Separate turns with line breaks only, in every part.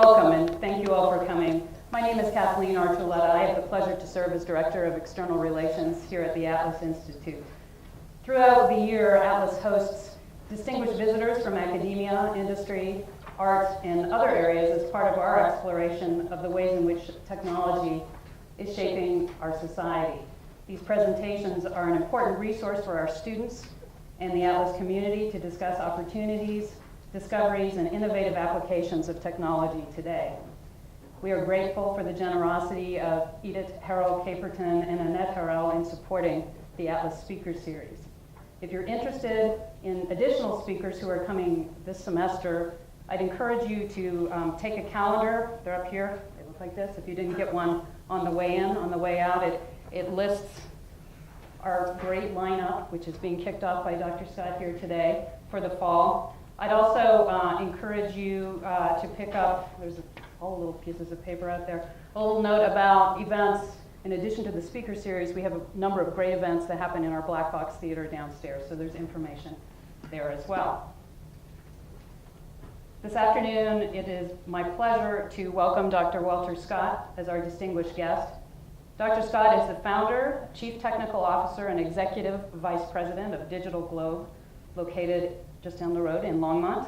Welcome, and thank you all for coming. My name is Kathleen Archuleta. I have the pleasure to serve as Director of External Relations here at the Atlas Institute. Throughout the year, Atlas hosts distinguished visitors from academia, industry, art, and other areas as part of our exploration of the ways in which technology is shaping our society. These presentations are an important resource for our students and the Atlas community to discuss opportunities, discoveries, and innovative applications of technology today. We are grateful for the generosity of Edith Harrell-Caperton and Annette Harrell in supporting the Atlas Speaker Series. If you're interested in additional speakers who are coming this semester, I'd encourage you to take a calendar. They're up here. They look like this. If you didn't get one on the way in, on the way out, it lists our great lineup, which is being kicked off by Dr. Scott here today for the fall. I'd also encourage you to pick up, there's all little pieces of paper out there, a little note about events. In addition to the speaker series, we have a number of great events that happen in our Black Box Theater downstairs, so there's information there as well. This afternoon, it is my pleasure to welcome Dr. Walter Scott as our distinguished guest. Dr. Scott is the founder, Chief Technical Officer, and Executive Vice President of DigitalGlobe, located just down the road in Longmont.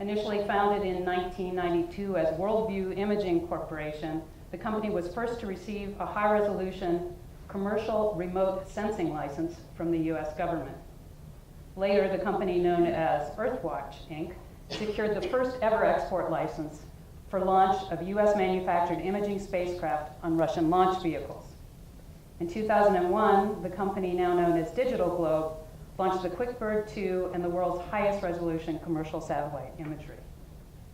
Initially founded in 1992 as Worldview Imaging Corporation, the company was first to receive a high-resolution commercial remote sensing license from the US government. Later, the company known as Earthwatch, Inc., secured the first ever export license for launch of US-manufactured imaging spacecraft on Russian launch vehicles. In 2001, the company now known as DigitalGlobe launched the QuickBird 2 and the world's highest resolution commercial satellite imagery.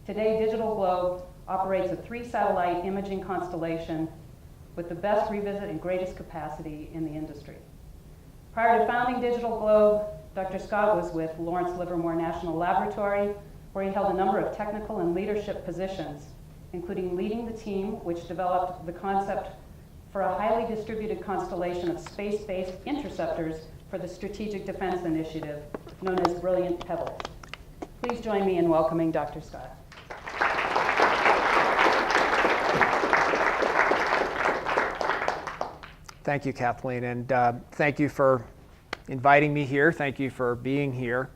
Today, DigitalGlobe operates a 3-satellite imaging constellation with the best revisit and greatest capacity in the industry. Prior to founding DigitalGlobe, Dr. Scott was with Lawrence Livermore National Laboratory, where he held a number of technical and leadership positions, including leading the team which developed the concept for a highly distributed constellation of space-based interceptors for the Strategic Defense Initiative, known as Brilliant Pebbles. Please join me in welcoming Dr. Scott.
Thank you, Kathleen, and thank you for inviting me here. Thank you for being here.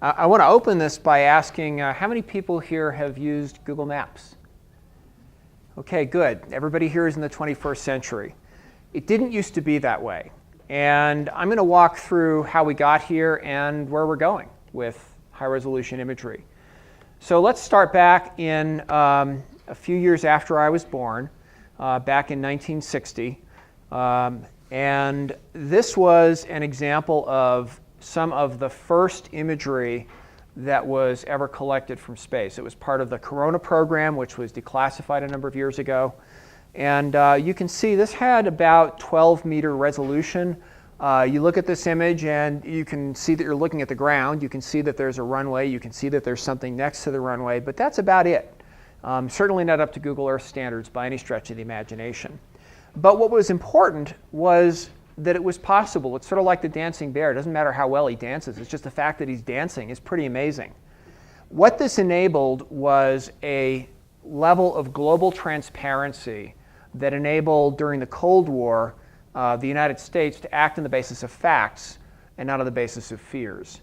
I want to open this by asking how many people here have used Google Maps? Okay, good. Everybody here is in the 21st century. It didn't used to be that way. And I'm going to walk through how we got here and where we're going with high-resolution imagery. So let's start back in a few years after I was born, back in 1960. And this was an example of some of the first imagery that was ever collected from space. It was part of the Corona program, which was declassified a number of years ago. And you can see this had about 12-meter resolution. You look at this image and you can see that you're looking at the ground. You can see that there's a runway. You can see that there's something next to the runway, but that's about it. Certainly not up to Google Earth standards by any stretch of the imagination. But what was important was that it was possible. It's sort of like the dancing bear. It doesn't matter how well he dances. It's just the fact that he's dancing is pretty amazing. What this enabled was a level of global transparency that enabled, during the Cold War, the United States to act on the basis of facts and not on the basis of fears.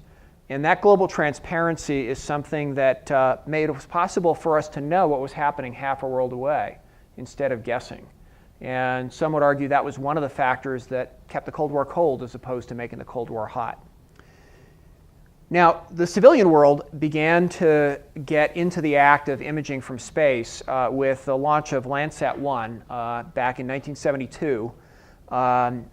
And that global transparency is something that made it possible for us to know what was happening half a world away instead of guessing. And some would argue that was one of the factors that kept the Cold War cold as opposed to making the Cold War hot. Now, the civilian world began to get into the act of imaging from space with the launch of Landsat 1 back in 1972.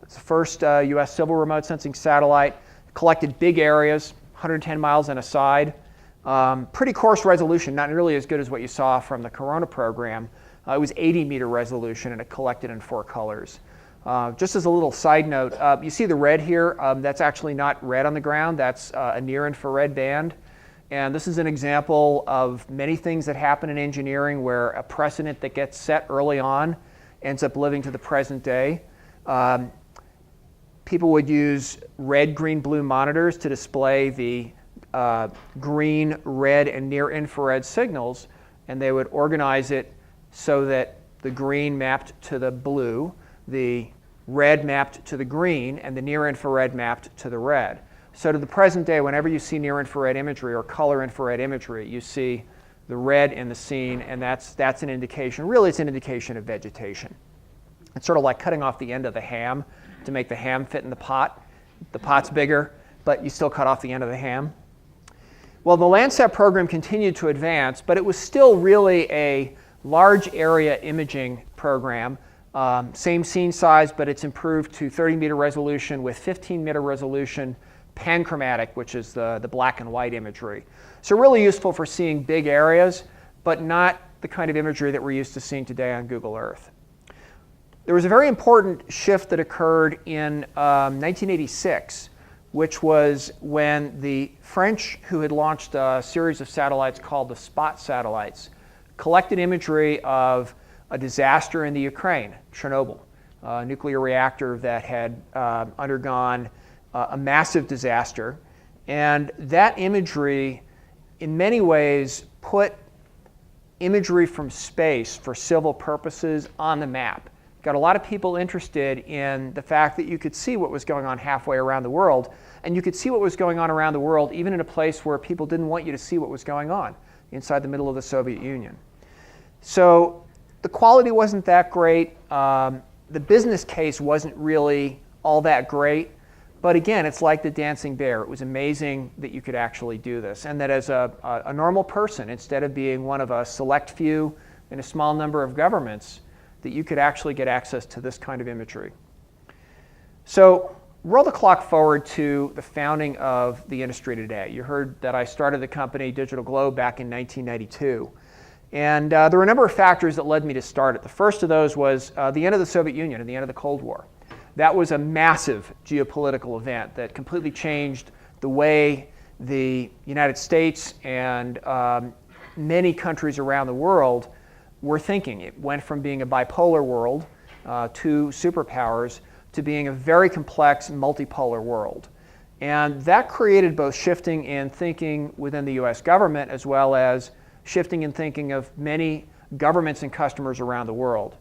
It's the first US civil remote sensing satellite, collected big areas, 110 miles on a side. Pretty coarse resolution, not nearly as good as what you saw from the Corona program. It was 80-meter resolution, and it collected in 4 colors. Just as a little side note, you see the red here. That's actually not red on the ground. That's a near-infrared band. And this is an example of many things that happen in engineering where a precedent that gets set early on ends up living to the present day. People would use red, green, blue monitors to display the green, red, and near-infrared signals. and they would organize it so that the green mapped to the blue, the red mapped to the green, and the near-infrared mapped to the red. So to the present day, whenever you see near-infrared imagery or color infrared imagery, you see the red in the scene, and that's an indication. Really, it's an indication of vegetation. It's sort of like cutting off the end of the ham to make the ham fit in the pot. The pot's bigger, but you still cut off the end of the ham. Well, the Landsat program continued to advance, but it was still really a large area imaging program. Same scene size, but it's improved to 30-meter resolution with 15-meter resolution panchromatic, which is the black and white imagery. So really useful for seeing big areas, but not the kind of imagery that we're used to seeing today on Google Earth. There was a very important shift that occurred in 1986, which was when the French, who had launched a series of satellites called the Spot satellites, collected imagery of a disaster in the Ukraine, Chernobyl, a nuclear reactor that had undergone a massive disaster. And that imagery, in many ways, put imagery from space for civil purposes on the map. Got a lot of people interested in the fact that you could see what was going on halfway around the world, and you could see what was going on around the world even in a place where people didn't want you to see what was going on, inside the middle of the Soviet Union. So the quality wasn't that great. The business case wasn't really all that great. But again, it's like the dancing bear. It was amazing that you could actually do this, and that as a normal person, instead of being one of a select few in a small number of governments, that you could actually get access to this kind of imagery. So roll the clock forward to the founding of the industry today. You heard that I started the company DigitalGlobe back in 1992. And there were a number of factors that led me to start it. The first of those was the end of the Soviet Union and the end of the Cold War. That was a massive geopolitical event that completely changed the way the United States and many countries around the world were thinking. It went from being a bipolar world to superpowers to being a very complex multipolar world. And that created both shifting in thinking within the US government as well as shifting in thinking of many governments and customers around the world.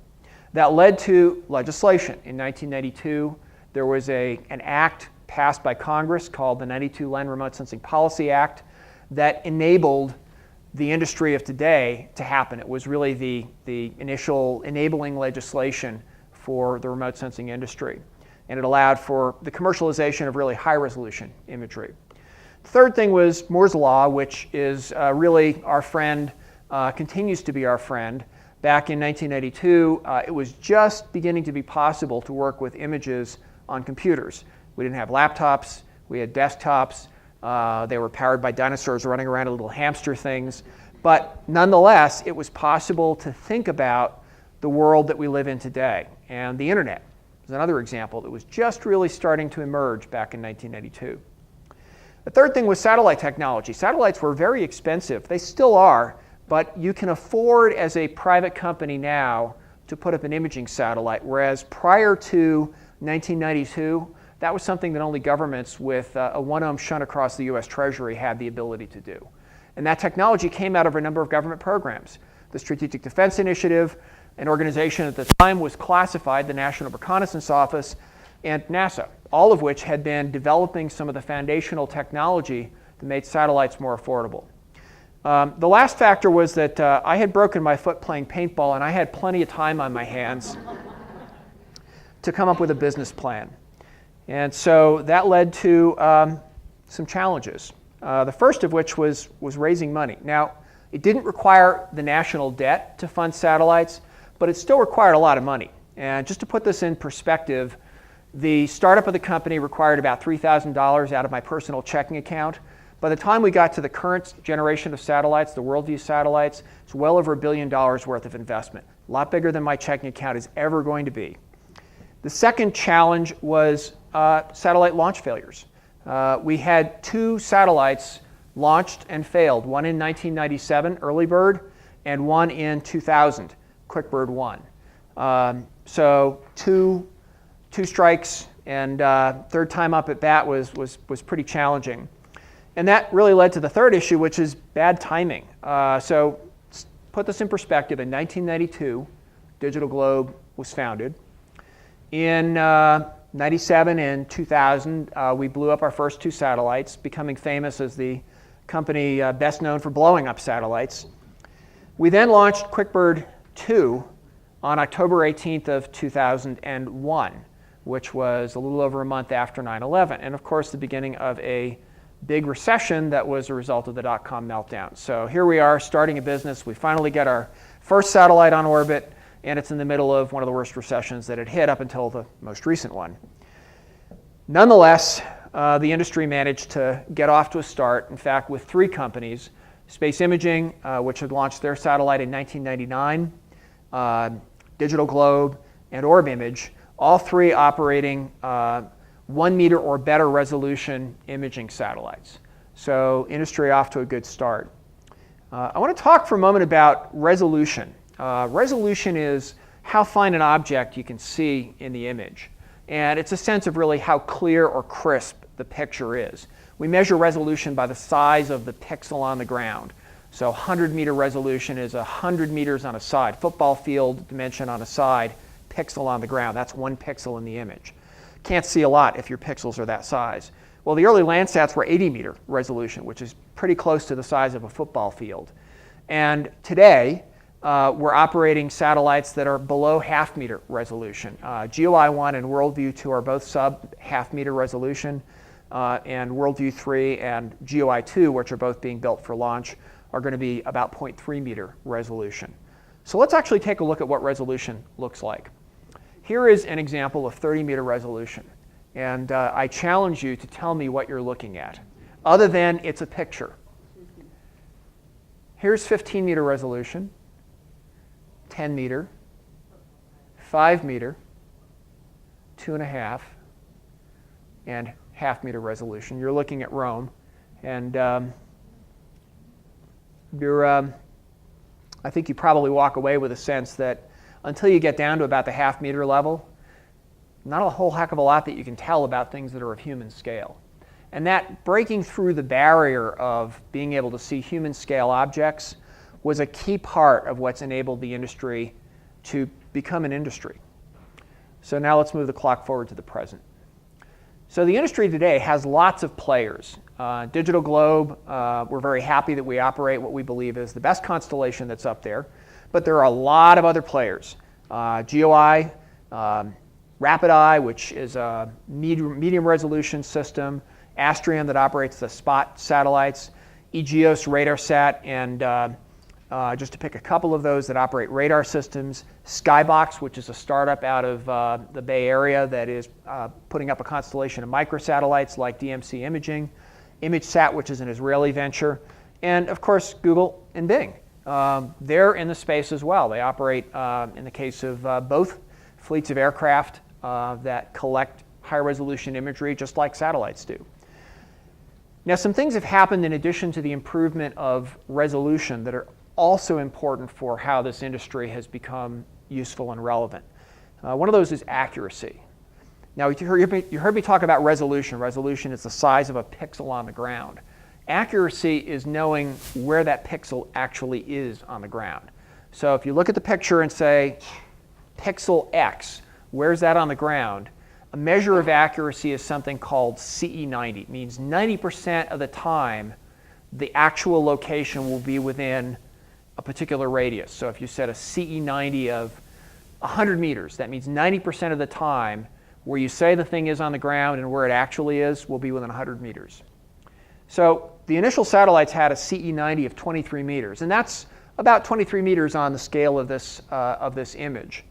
That led to legislation. In 1992, there was an act passed by Congress called the 92 Land Remote Sensing Policy Act that enabled the industry of today to happen. It was really the initial enabling legislation for the remote sensing industry. And it allowed for the commercialization of really high-resolution imagery. The third thing was Moore's Law, which is really our friend, continues to be our friend. Back in 1992, it was just beginning to be possible to work with images on computers. We didn't have laptops, we had desktops. They were powered by dinosaurs running around in little hamster things. But nonetheless, it was possible to think about the world that we live in today. And the internet is another example that was just really starting to emerge back in 1992. The third thing was satellite technology. Satellites were very expensive. They still are, but you can afford as a private company now to put up an imaging satellite, whereas prior to 1992, that was something that only governments with a one-ohm shunt across the US Treasury had the ability to do. And that technology came out of a number of government programs. The Strategic Defense Initiative, an organization at the time was classified, the National Reconnaissance Office, and NASA, all of which had been developing some of the foundational technology that made satellites more affordable. The last factor was that I had broken my foot playing paintball, and I had plenty of time on my hands to come up with a business plan. And so that led to some challenges. The first of which was raising money. Now, it didn't require the national debt to fund satellites, but it still required a lot of money. And just to put this in perspective, the startup of the company required about $3,000 out of my personal checking account. By the time we got to the current generation of satellites, the Worldview satellites, it's well over $1 billion worth of investment. A lot bigger than my checking account is ever going to be. The second challenge was satellite launch failures. We had 2 satellites launched and failed, one in 1997, Early Bird, and one in 2000, Quick Bird 1. So two strikes, and third time up at bat was pretty put put this in perspective, in 1992, DigitalGlobe was founded. In 97 and 2000, we blew up our first 2 satellites, becoming famous as the company best known for blowing up satellites. We then launched QuickBird 2 on October 18th of 2001, which was a little over a month after 9/11, and of course the beginning of a big recession that was a result of the dot-com meltdown. So here we are starting a business. We finally get our first satellite on orbit, and it's in the middle of one of the worst recessions that had hit up until the most recent one. Nonetheless, the industry managed to get off to a start, in fact, with 3 companies: Space Imaging, which had launched their satellite in 1999, DigitalGlobe, and OrbImage, all 3 operating 1 meter or better resolution imaging satellites. So industry off to a good start. I want to talk for a moment about resolution. Resolution is how fine an object you can see in the image. And it's a sense of really how clear or crisp the picture is. We measure resolution by the size of the pixel on the ground. So 100-meter resolution is 100 meters on a side, football field dimension on a side, pixel on the ground. That's 1 pixel in the image. Can't see a lot if your pixels are that size. Well, the early Landsats were 80-meter resolution, which is pretty close to the size of a football field. And today, we're operating satellites that are below half-meter resolution. GeoEye-1 and WorldView 2 are both sub-half-meter resolution, and WorldView 3 and GeoEye-2, which are both being built for launch, are going to be about 0.3-meter resolution. So let's actually take a look at what resolution looks like. Here is an example of 30-meter resolution, and I challenge you to tell me what you're looking at, other than it's a picture. Here's 15-meter resolution, 10-meter, 5-meter, 2.5, and half-meter resolution. You're looking at Rome, and I think you probably walk away with a sense that until you get down to about the half-meter level, not a whole heck of a lot that you can tell about things that are of human scale. And that breaking through the barrier of being able to see human-scale objects was a key part of what's enabled the industry to become an industry. So now let's move the clock forward to the present. So the industry today has lots of players. DigitalGlobe, we're very happy that we operate what we believe is the best constellation that's up there. But there are a lot of other players. GeoEye, RapidEye, which is a medium resolution system, Astrium that operates the SPOT satellites, Aegis RadarSat, and just to pick a couple of those that operate radar systems, Skybox, which is a startup out of the Bay Area that is putting up a constellation of microsatellites like DMC Imaging, ImageSat, which is an Israeli venture, and of course Google and Bing. They're in the space as well. They operate, in the case of both, fleets of aircraft that collect high-resolution imagery just like satellites do. Now, some things have happened in addition to the improvement of resolution that are also important for how this industry has become useful and relevant. One of those is accuracy. Now, you heard me talk about resolution. Resolution is the size of a pixel on the ground. Accuracy is knowing where that pixel actually is on the ground. So if you look at the picture and say, pixel X, where's that on the ground? A measure of accuracy is something called CE90. It means 90% of the time, the actual location will be within a particular radius. So if you set a CE90 of 100 meters, that means 90% of the time where you say the thing is on the ground and where it actually is will be within 100 meters. So the initial satellites had a CE90 of 23 meters, and that's about 23 meters on the scale of this image.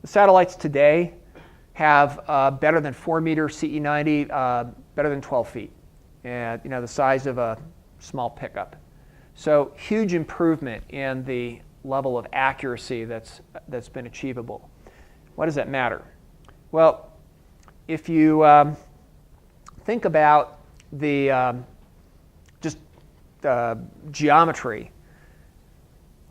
The satellites today have better than 4-meter CE90, better than 12 feet, and the size of a small pickup. So huge improvement in the level of accuracy that's been achievable. Why does that matter? Well, if you think about the geometry,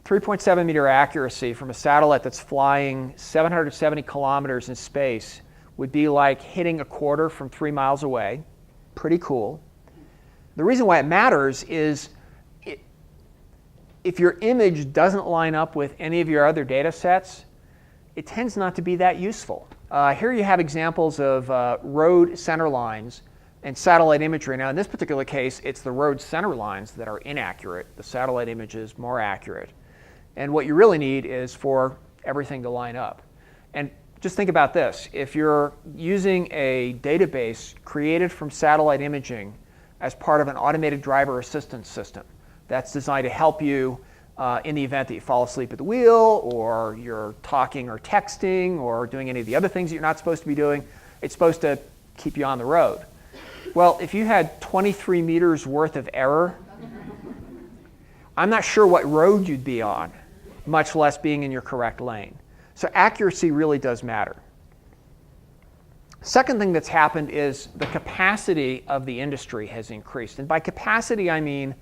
3.7 meter accuracy from a satellite that's flying 770 kilometers in space would be like hitting a quarter from 3 miles away. Pretty cool. The reason why it matters is if your image doesn't line up with any of your other data sets, it tends not to be that useful. Here you have examples of road center lines and satellite imagery. Now in this particular case, it's the road center lines that are inaccurate. The satellite image is more accurate. And what you really need is for everything to line up. And just think about this. If you're using a database created from satellite imaging as part of an automated driver assistance system that's designed to help you in the event that you fall asleep at the wheel, or you're talking or texting or doing any of the other things that you're not supposed to be doing, it's supposed to keep you on the road. Well, if you had 23 meters worth of error, I'm not sure what road you'd be on, much less being in your correct lane. So accuracy really does matter. Second thing that's happened is the capacity of the industry has increased. And by capacity, I mean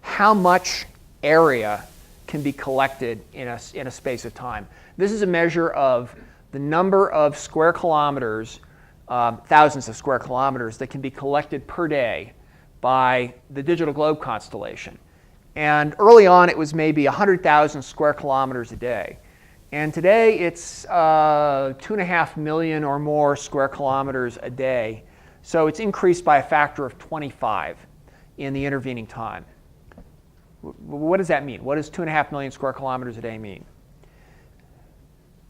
how much area can be collected in a space of time. This is a measure of the number of square kilometers, thousands of square kilometers that can be collected per day by the DigitalGlobe constellation. And early on, it was maybe 100,000 square kilometers a day. And today, it's 2.5 million or more square kilometers a day. So it's increased by a factor of 25 in the intervening time. What does that mean? What does 2.5 million square kilometers a day mean?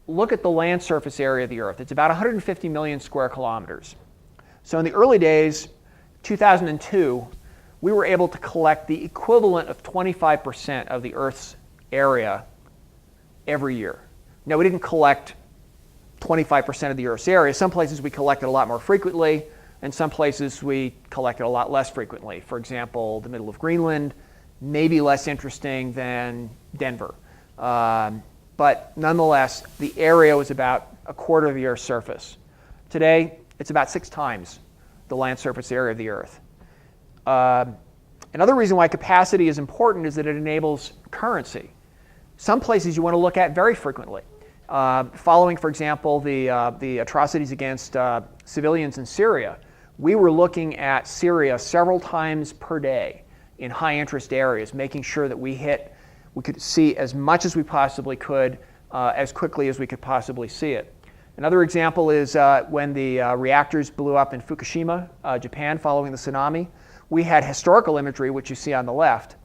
Look at the land surface area of the Earth. It's about 150 million square kilometers. So in the early days, 2002, we were able to collect the equivalent of 25% of the Earth's area every year. Now, we didn't collect 25% of the Earth's area. Some places we collected a lot more frequently, and some places we collected a lot less frequently. For example, the middle of Greenland, maybe less interesting than Denver. But nonetheless, the area was about a quarter of the Earth's surface. Today, it's about 6 times the land surface area of the Earth. Another reason why capacity is important is that it enables currency. Some places you want to look at very frequently. Following, for example, the atrocities against civilians in Syria, we were looking at Syria several times per day in high-interest areas, making sure that we could see as much as we possibly could, as quickly as we could possibly see it. Another example is when the reactors blew up in Fukushima, Japan, following the tsunami. We had historical imagery, which you see on the left,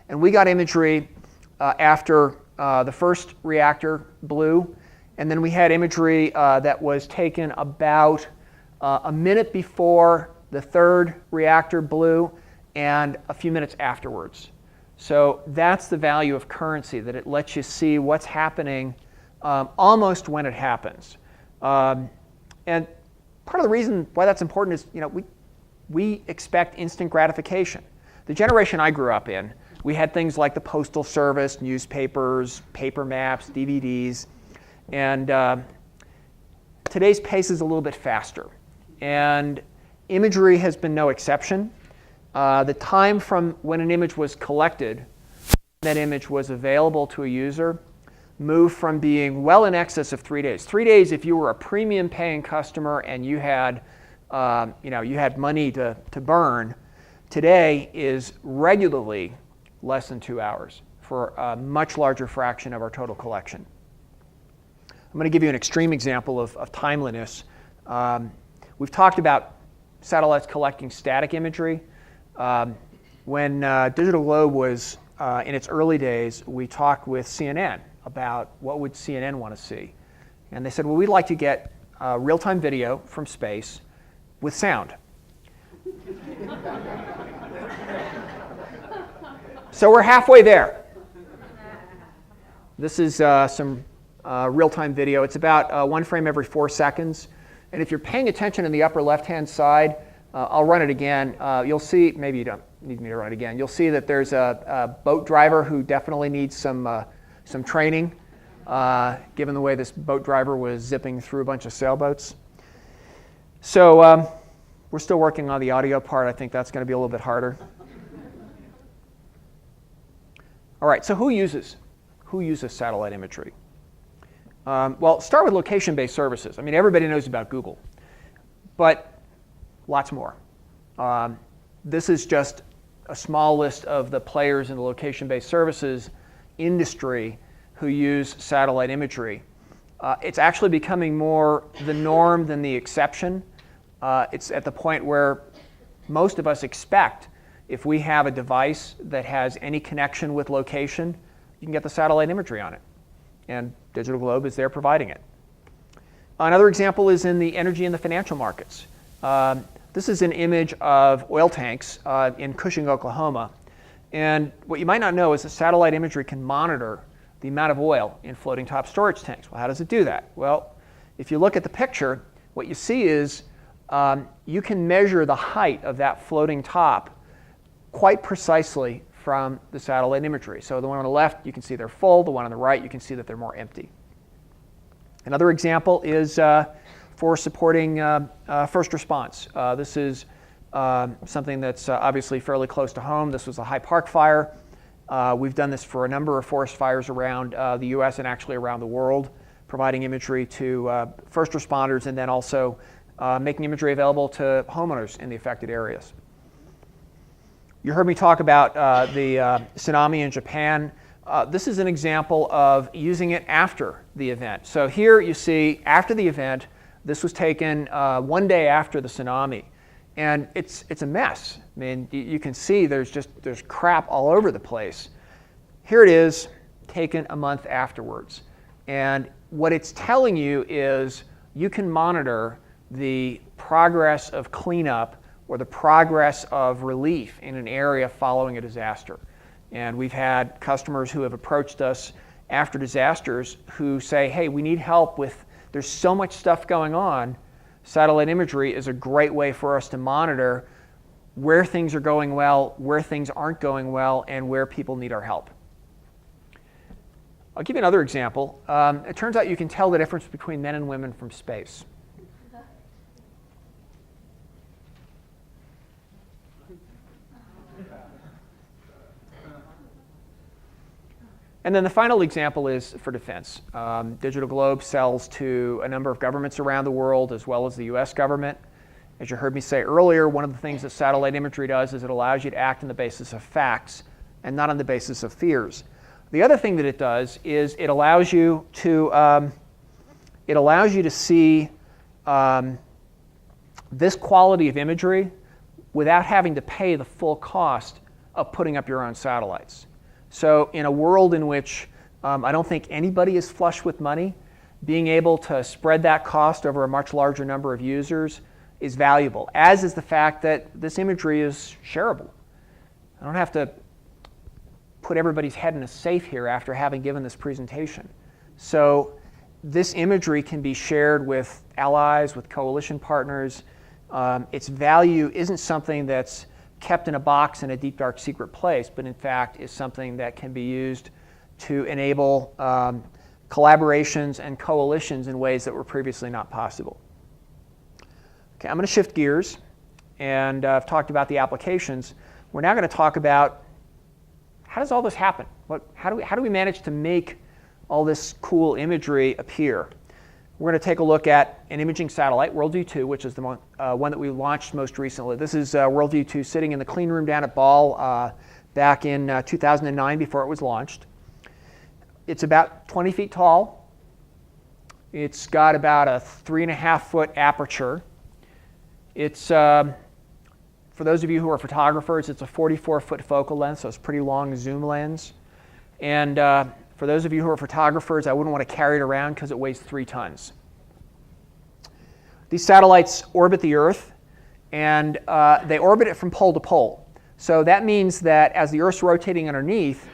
and we got imagery after the first reactor blew, and then we had imagery that was taken about a minute before the third reactor blew and a few minutes afterwards. So that's the value of currency, that it lets you see what's happening almost when it happens. And part of the reason why that's important is, we expect instant gratification. The generation I grew up in, we had things like the Postal Service, newspapers, paper maps, DVDs, and today's pace is a little bit faster. And imagery has been no exception. The time from when an image was collected, that image was available to a user, moved from being well in excess of 3 days. 3 days if you were a premium paying customer and you had, you had money to burn. Today is regularly less than 2 hours for a much larger fraction of our total collection. I'm going to give you an extreme example of timeliness. We've talked about satellites collecting static imagery. When DigitalGlobe was in its early days, we talked with CNN about what would CNN want to see. And they said, well, we'd like to get real-time video from space with sound. So we're halfway there. This is some real-time video. It's about 1 frame every 4 seconds. And if you're paying attention in the upper left-hand side, I'll run it again. You'll see, maybe you don't need me to run it again. You'll see that there's a boat driver who definitely needs some training, given the way this boat driver was zipping through a bunch of sailboats. So we're still working on the audio part. I think that's going to be a little bit harder. All right, so who uses satellite imagery? Well, start with location-based services. I mean, everybody knows about Google, but lots more. This is just a small list of the players in the location-based services industry who use satellite imagery. It's actually becoming more the norm than the exception. It's at the point where most of us expect if we have a device that has any connection with location, you can get the satellite imagery on it. And DigitalGlobe is there providing it. Another example is in the energy and the financial markets. This is an image of oil tanks in Cushing, Oklahoma. And what you might not know is that satellite imagery can monitor the amount of oil in floating top storage tanks. Well, how does it do that? Well, if you look at the picture, what you see is you can measure the height of that floating top quite precisely from the satellite imagery. So the one on the left, you can see they're full. The one on the right, you can see that they're more empty. Another example is for supporting first response. This is something that's obviously fairly close to home. This was a High Park fire. We've done this for a number of forest fires around the US and actually around the world, providing imagery to first responders and then also making imagery available to homeowners in the affected areas. You heard me talk about the tsunami in Japan. This is an example of using it after the event. So here you see after the event, this was taken one day after the tsunami. And it's a mess. I mean, you can see there's crap all over the place. Here it is, taken a month afterwards. And what it's telling you is you can monitor the progress of cleanup or the progress of relief in an area following a disaster. And we've had customers who have approached us after disasters who say, hey, we need help with, there's so much stuff going on. Satellite imagery is a great way for us to monitor where things are going well, where things aren't going well, and where people need our help. I'll give you another example. It turns out you can tell the difference between men and women from space. And then the final example is for defense. DigitalGlobe sells to a number of governments around the world as well as the US government. As you heard me say earlier, one of the things that satellite imagery does is it allows you to act on the basis of facts and not on the basis of fears. The other thing that it does is it allows you to see this quality of imagery without having to pay the full cost of putting up your own satellites. So in a world in which I don't think anybody is flush with money, being able to spread that cost over a much larger number of users is valuable, as is the fact that this imagery is shareable. I don't have to put everybody's head in a safe here after having given this presentation. So this imagery can be shared with allies, with coalition partners. Its value isn't something that's kept in a box in a deep, dark, secret place, but in fact is something that can be used to enable collaborations and coalitions in ways that were previously not possible. Okay, I'm going to shift gears, and I've talked about the applications. We're now going to talk about how does all this happen? How do we manage to make all this cool imagery appear? We're going to take a look at an imaging satellite, Worldview 2, which is the one that we launched most recently. This is Worldview 2 sitting in the clean room down at Ball back in 2009 before it was launched. It's about 20 feet tall. It's got about a 3.5-foot aperture. It's, for those of you who are photographers, it's a 44-foot focal length, so it's a pretty long zoom lens. And for those of you who are photographers, I wouldn't want to carry it around because it weighs 3 tons. These satellites orbit the Earth, and they orbit it from pole to pole. So that means that as the Earth's rotating underneath,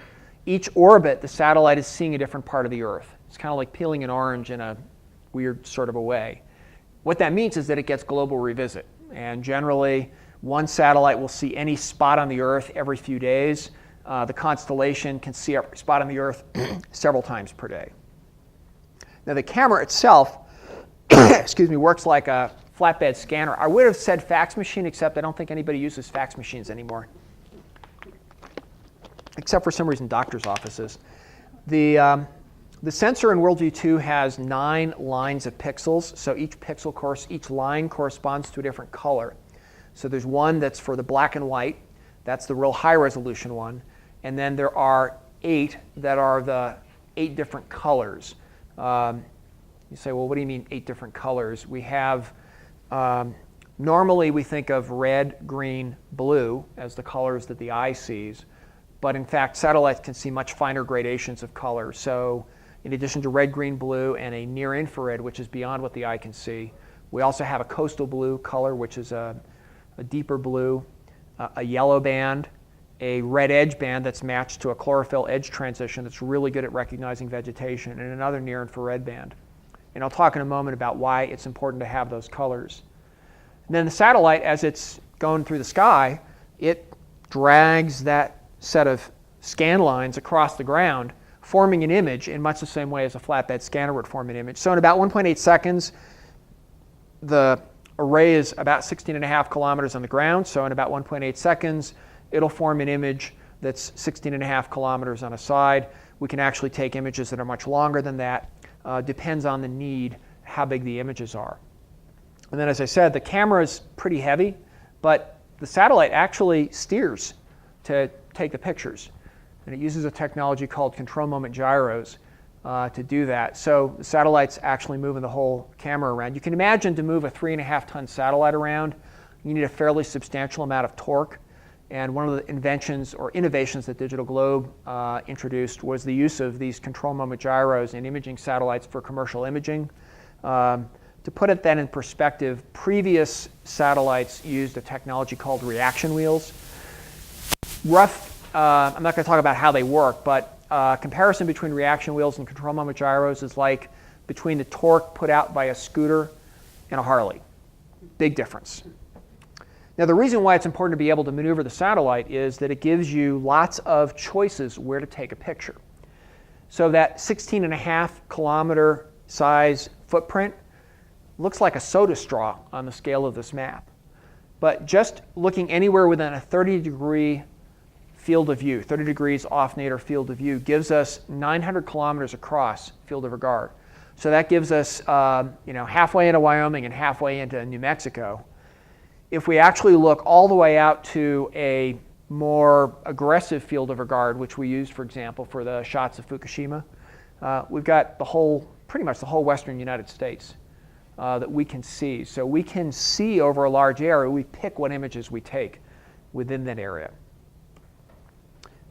each orbit, the satellite is seeing a different part of the Earth. It's kind of like peeling an orange in a weird sort of a way. What that means is that it gets global revisit. And generally, one satellite will see any spot on the Earth every few days. The constellation can see a spot on the Earth several times per day. Now the camera itself works like a flatbed scanner. I would have said fax machine, except I don't think anybody uses fax machines anymore. Except for some reason doctors' offices. The sensor in Worldview 2 has 9 lines of pixels, so each line corresponds to a different color. So there's one that's for the black and white. That's the real high resolution one. And then there are 8 that are the 8 different colors. You say, well, what do you mean 8 different colors? We have, normally we think of red, green, blue as the colors that the eye sees. But in fact, satellites can see much finer gradations of color. So in addition to red, green, blue, and a near infrared, which is beyond what the eye can see, we also have a coastal blue color, which is a deeper blue, a yellow band, a red edge band that's matched to a chlorophyll edge transition that's really good at recognizing vegetation, and another near infrared band. And I'll talk in a moment about why it's important to have those colors. And then the satellite, as it's going through the sky, it drags that set of scan lines across the ground, forming an image in much the same way as a flatbed scanner would form an image. So in about 1.8 seconds, the array is about 16.5 kilometers on the ground. So in about 1.8 seconds, it'll form an image that's 16.5 kilometers on a side. We can actually take images that are much longer than that. Depends on the need, how big the images are. And then, as I said, the camera is pretty heavy, but the satellite actually steers to take the pictures. And it uses a technology called control moment gyros to do that. So the satellite's actually moving the whole camera around. You can imagine to move a 3.5-ton satellite around, you need a fairly substantial amount of torque. And one of the inventions or innovations that DigitalGlobe introduced was the use of these control moment gyros in imaging satellites for commercial imaging. To put it then in perspective, previous satellites used a technology called reaction wheels. I'm not going to talk about how they work, but comparison between reaction wheels and control moment gyros is like between the torque put out by a scooter and a Harley. Big difference. Now, the reason why it's important to be able to maneuver the satellite is that it gives you lots of choices where to take a picture. So that 16.5 kilometer size footprint looks like a soda straw on the scale of this map. But just looking anywhere within a 30-degree field of view, 30 degrees off nadir field of view, gives us 900 kilometers across field of regard. So that gives us halfway into Wyoming and halfway into New Mexico. If we actually look all the way out to a more aggressive field of regard, which we used, for example, for the shots of Fukushima, we've got pretty much the whole western United States that we can see. So we can see over a large area. We pick what images we take within that area.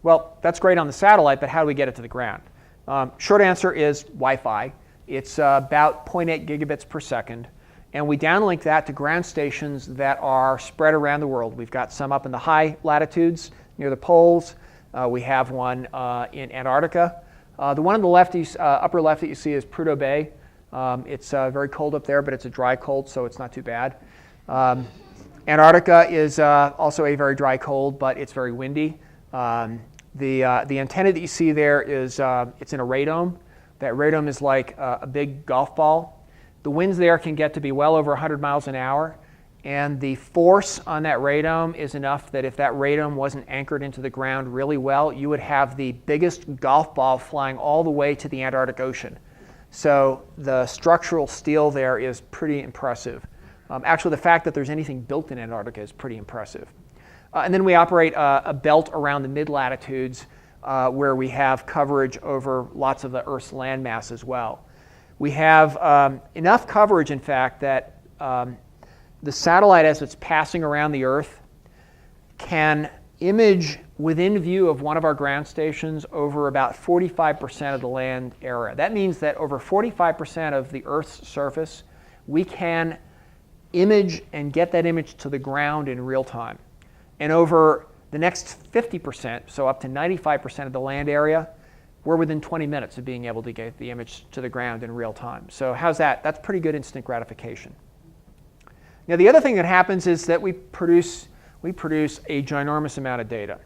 Well, that's great on the satellite, but how do we get it to the ground? Short answer is Wi-Fi. It's about 0.8 gigabits per second. And we downlink that to ground stations that are spread around the world. We've got some up in the high latitudes near the poles. We have one in Antarctica. The one on the left, upper left that you see is Prudhoe Bay. It's very cold up there, but it's a dry cold, so it's not too bad. Antarctica is also a very dry cold, but it's very windy. The antenna that you see there is it's in a radome. That radome is like a big golf ball. The winds there can get to be well over 100 miles an hour, and the force on that radome is enough that if that radome wasn't anchored into the ground really well, you would have the biggest golf ball flying all the way to the Antarctic Ocean. So the structural steel there is pretty impressive. Actually, the fact that there's anything built in Antarctica is pretty impressive. And then we operate a belt around the mid-latitudes where we have coverage over lots of the Earth's landmass as well. We have enough coverage, in fact, that the satellite, as it's passing around the Earth, can image within view of one of our ground stations over about 45% of the land area. That means that over 45% of the Earth's surface, we can image and get that image to the ground in real time. And over the next 50%, so up to 95% of the land area, we're within 20 minutes of being able to get the image to the ground in real time. So how's that? That's pretty good instant gratification. Now, the other thing that happens is that we produce a ginormous amount of data.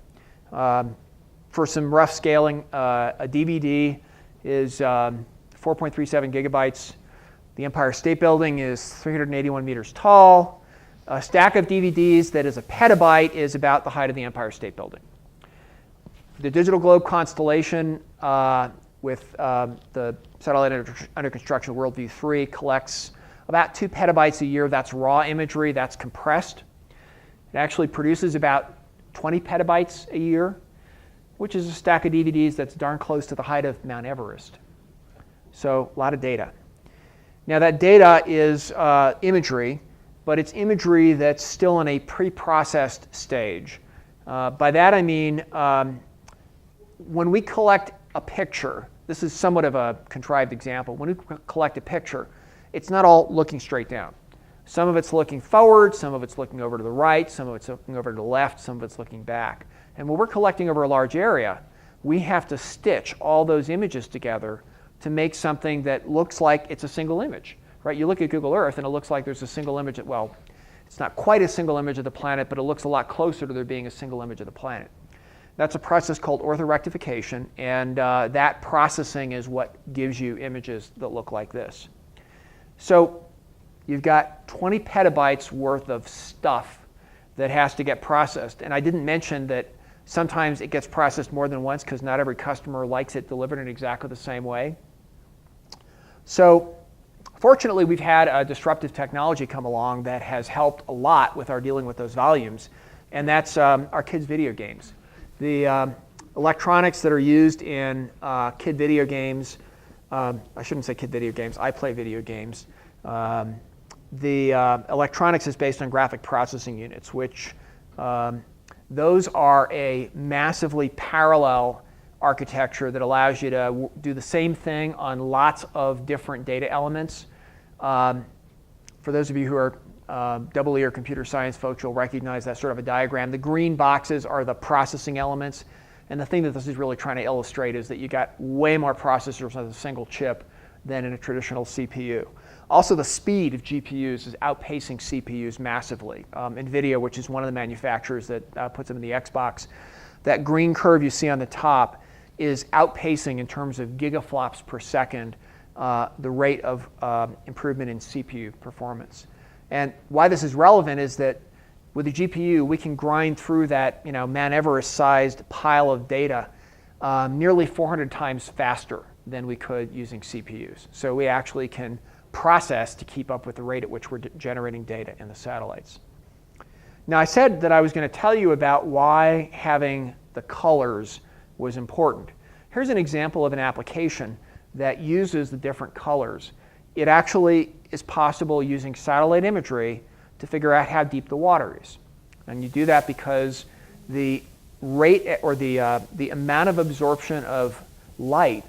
For some rough scaling, a DVD is 4.37 gigabytes. The Empire State Building is 381 meters tall. A stack of DVDs that is a petabyte is about the height of the Empire State Building. The DigitalGlobe constellation with the satellite under construction, WorldView 3, collects about 2 petabytes a year. That's raw imagery. That's compressed. It actually produces about 20 petabytes a year. which is a stack of DVDs that's darn close to the height of Mount Everest. So a lot of data. Now that data is imagery, but it's imagery that's still in a pre-processed stage. By that I mean when we collect a picture, this is somewhat of a contrived example. When we collect a picture, it's not all looking straight down. Some of it's looking forward, some of it's looking over to the right, some of it's looking over to the left, some of it's looking back. And when we're collecting over a large area, we have to stitch all those images together to make something that looks like it's a single image. Right? You look at Google Earth and it looks like there's a single image. Well, it's not quite a single image of the planet, but it looks a lot closer to there being a single image of the planet. That's a process called orthorectification, and that processing is what gives you images that look like this. So you've got 20 petabytes worth of stuff that has to get processed. And I didn't mention that sometimes it gets processed more than once because not every customer likes it delivered in exactly the same way. So fortunately, we've had a disruptive technology come along that has helped a lot with our dealing with those volumes, and that's our kids' video games. The electronics that are used in kid video games, I shouldn't say kid video games, I play video games. The electronics is based on graphic processing units, which those are a massively parallel architecture that allows you to do the same thing on lots of different data elements. For those of you who are double E or computer science folks, you'll recognize that sort of a diagram. The green boxes are the processing elements. And the thing that this is really trying to illustrate is that you got way more processors on a single chip than in a traditional CPU. Also, the speed of GPUs is outpacing CPUs massively. NVIDIA, which is one of the manufacturers that puts them in the Xbox, that green curve you see on the top is outpacing in terms of gigaflops per second the rate of improvement in CPU performance. And why this is relevant is that with a GPU, we can grind through that Mount Everest-sized pile of data nearly 400 times faster than we could using CPUs. So we actually can process to keep up with the rate at which we're generating data in the satellites. Now, I said that I was going to tell you about why having the colors was important. Here's an example of an application that uses the different colors. It actually is possible using satellite imagery to figure out how deep the water is. And you do that because the rate or the amount of absorption of light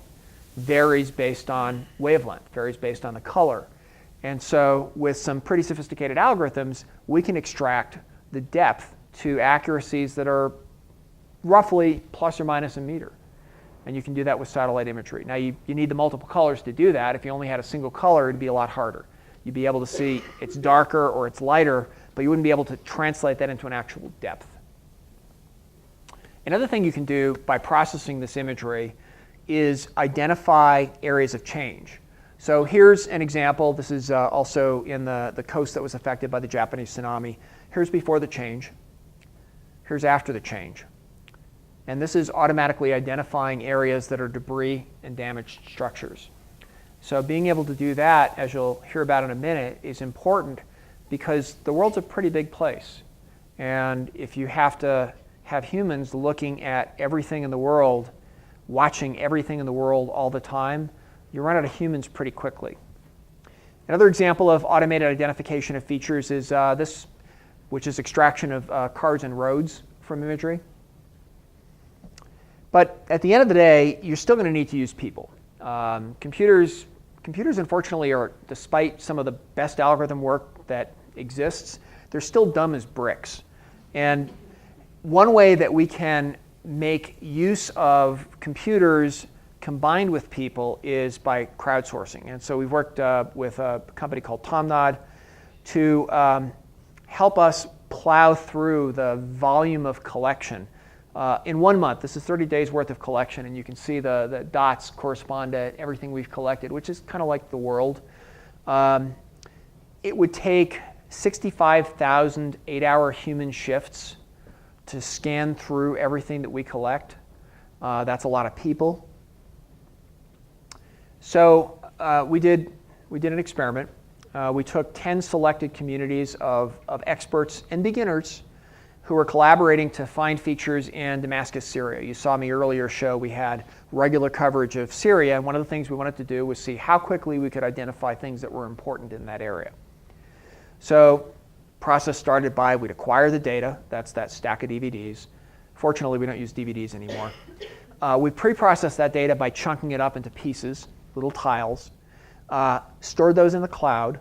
varies based on wavelength, varies based on the color. And so with some pretty sophisticated algorithms, we can extract the depth to accuracies that are roughly plus or minus a meter. And you can do that with satellite imagery. Now, you need the multiple colors to do that. If you only had a single color, it'd be a lot harder. You'd be able to see it's darker or it's lighter, but you wouldn't be able to translate that into an actual depth. Another thing you can do by processing this imagery is identify areas of change. So here's an example. This is also in the coast that was affected by the Japanese tsunami. Here's before the change. Here's after the change. And this is automatically identifying areas that are debris and damaged structures. So being able to do that, as you'll hear about in a minute, is important because the world's a pretty big place. And if you have to have humans looking at everything in the world, watching everything in the world all the time, you run out of humans pretty quickly. Another example of automated identification of features is this, which is extraction of cars and roads from imagery. But at the end of the day, you're still going to need to use people. Computers, unfortunately, are, despite some of the best algorithm work that exists, they're still dumb as bricks. And one way that we can make use of computers combined with people is by crowdsourcing. And so we've worked with a company called Tomnod to help us plow through the volume of collection. In 1 month, this is 30 days worth of collection, and you can see the dots correspond to everything we've collected, which is kind of like the world. It would take 65,000 8-hour human shifts to scan through everything that we collect. That's a lot of people. So we did an experiment. We took 10 selected communities of experts and beginners who were collaborating to find features in Damascus, Syria. You saw me earlier show we had regular coverage of Syria, and one of the things we wanted to do was see how quickly we could identify things that were important in that area. So process started by we'd acquire the data, that's that stack of DVDs. Fortunately, we don't use DVDs anymore. We pre-processed that data by chunking it up into pieces, little tiles, stored those in the cloud,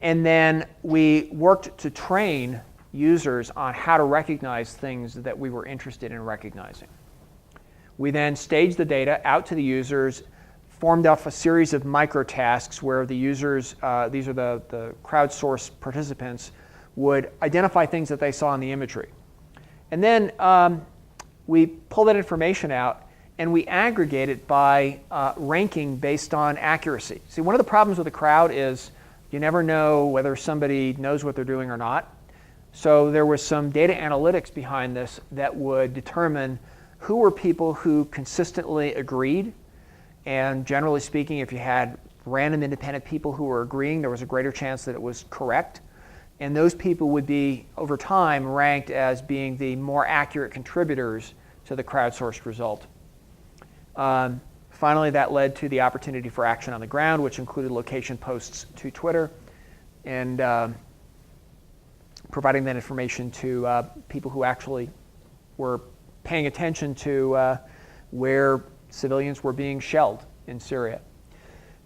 and then we worked to train users on how to recognize things that we were interested in recognizing. We then staged the data out to the users, formed up a series of micro tasks where the users, these are the crowdsourced participants, would identify things that they saw in the imagery. And then we pull that information out and we aggregate it by ranking based on accuracy. See, one of the problems with the crowd is you never know whether somebody knows what they're doing or not. So there was some data analytics behind this that would determine who were people who consistently agreed. And generally speaking, if you had random independent people who were agreeing, there was a greater chance that it was correct. And those people would be, over time, ranked as being the more accurate contributors to the crowdsourced result. Finally, that led to the opportunity for action on the ground, which included location posts to Twitter and providing that information to people who actually were paying attention to where civilians were being shelled in Syria.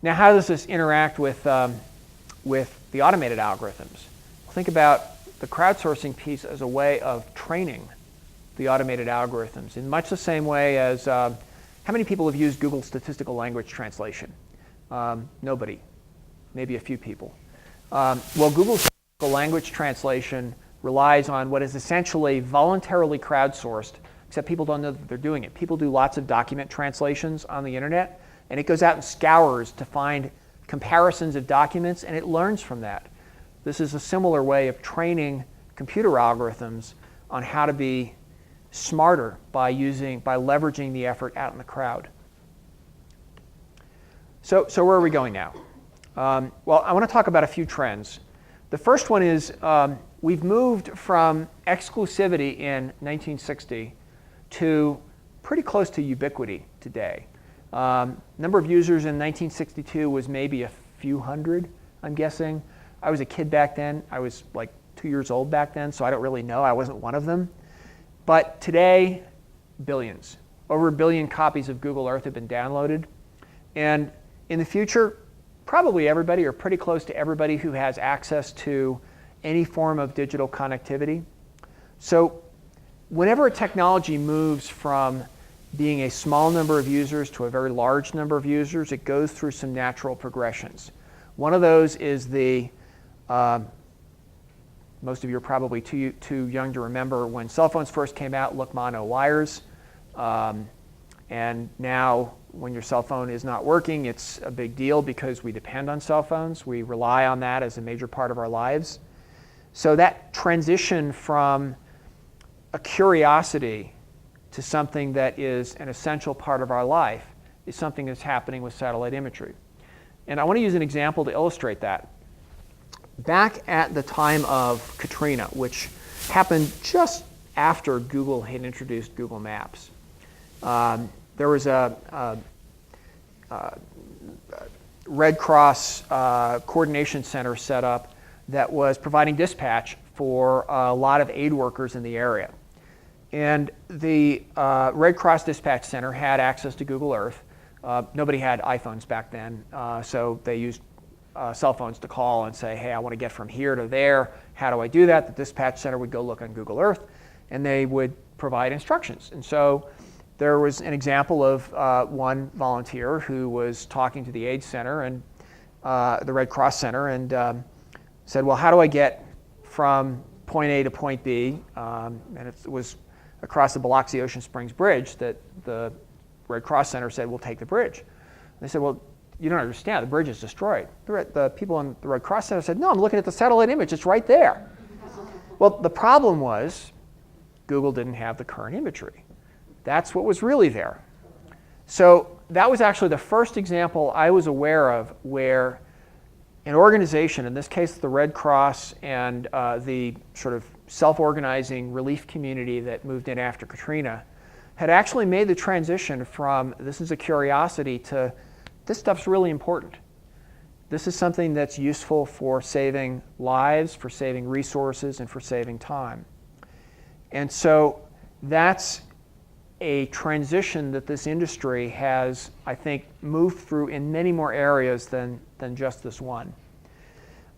Now, how does this interact with the automated algorithms? Think about the crowdsourcing piece as a way of training the automated algorithms in much the same way as how many people have used Google Statistical Language Translation? Nobody, maybe a few people. Well, Google Statistical Language Translation relies on what is essentially voluntarily crowdsourced, except people don't know that they're doing it. People do lots of document translations on the internet, and it goes out and scours to find comparisons of documents, and it learns from that. This is a similar way of training computer algorithms on how to be smarter by leveraging the effort out in the crowd. So where are we going now? Well, I want to talk about a few trends. The first one is we've moved from exclusivity in 1960 to pretty close to ubiquity today. Number of users in 1962 was maybe a few hundred, I'm guessing. I was a kid back then. I was like 2 years old back then, so I don't really know. I wasn't one of them. But today, billions. Over 1 billion copies of Google Earth have been downloaded. And in the future, probably everybody or pretty close to everybody who has access to any form of digital connectivity. So whenever a technology moves from being a small number of users to a very large number of users, it goes through some natural progressions. One of those is the most of you are probably too young to remember when cell phones first came out, look, mono wires. And now when your cell phone is not working, it's a big deal because we depend on cell phones. We rely on that as a major part of our lives. So that transition from a curiosity to something that is an essential part of our life is something that's happening with satellite imagery. And I want to use an example to illustrate that. Back at the time of Katrina, which happened just after Google had introduced Google Maps, there was a Red Cross coordination center set up that was providing dispatch for a lot of aid workers in the area. And the Red Cross Dispatch Center had access to Google Earth. Nobody had iPhones back then, so they used cell phones to call and say, hey, I want to get from here to there. How do I do that? The dispatch center would go look on Google Earth, and they would provide instructions. And so there was an example of one volunteer who was talking to the aid center and the Red Cross Center and said, well, how do I get from point A to point B? And it was across the Biloxi Ocean Springs Bridge that the Red Cross Center said, we'll take the bridge. And they said, well, you don't understand. The bridge is destroyed. The people in the Red Cross Center said, no, I'm looking at the satellite image. It's right there. Well, the problem was Google didn't have the current imagery. That's what was really there. So that was actually the first example I was aware of where an organization, in this case the Red Cross and the sort of self-organizing relief community that moved in after Katrina had actually made the transition from this is a curiosity to this stuff's really important. This is something that's useful for saving lives, for saving resources, and for saving time. And so that's a transition that this industry has, I think, moved through in many more areas than just this one.